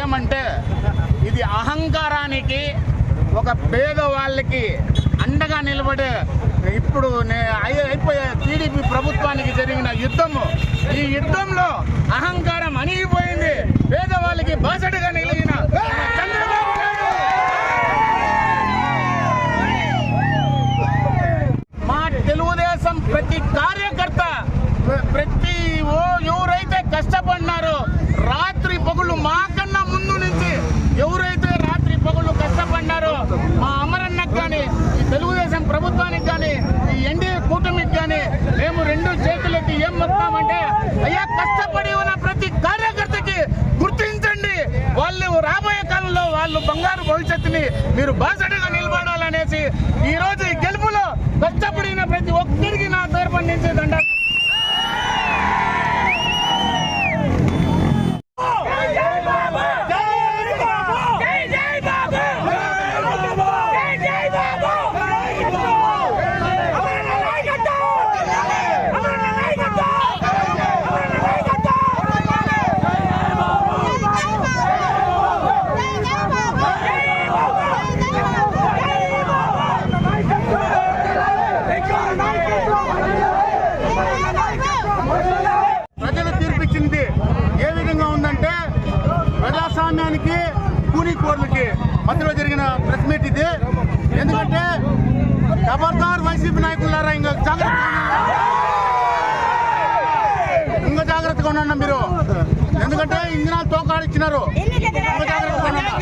ఏమంటే ఇది అహంకారానికి ఒక పేదవాళ్ళకి అండగా నిలబడే ఇప్పుడు అయిపోయే టీడీపీ ప్రభుత్వానికి జరిగిన యుద్ధము. ఈ యుద్ధంలో అహంకారం అణిగిపోయింది. పేదవాళ్ళకి బాసటగా నిలిగిన చంద్రబాబు నాయుడు మా తెలుగుదేశం ప్రతి కార్యకర్త ప్రతి ఎవరైతే కష్టపడినారో రాత్రి పగులు మాకన్నా ముందు నుంచి ఎవరైతే రాత్రి పగులు కష్టపడినారో మా అమరన్నకు కానీ ఈ తెలుగుదేశం ప్రభుత్వానికి కానీ ఈ ఎన్డీఏ కూటమికి కానీ మేము రెండు చేతులెత్తి ఏం మొత్తామంటే అయ్యా కష్టపడి ఉన్న ప్రతి కార్యకర్తకి గుర్తించండి. వాళ్ళు రాబోయే కాలంలో వాళ్ళు బంగారు భవిష్యత్తుని మీరు బాసటగా నిలబడాలనేసి ఈ రోజు ఈ గెలుపులో కష్టపడిన ప్రతి ఒక్కరికి నా తరపున నుంచి దండ. ప్రజలు తీర్పిచ్చింది ఏ విధంగా ఉందంటే ప్రజాస్వామ్యానికి కూలీకోర్లకి మధ్యలో జరిగిన ప్రెస్ మీట్ ఇది. ఎందుకంటే ఖబర్దార్ వైసీపీ నాయకులారా ఇంకా జాగ్రత్తగా ఉండండి మీరు. ఎందుకంటే ఇంజనాలు తోకాడిచ్చినారు. ఇంకా జాగ్రత్తగా ఉండండి.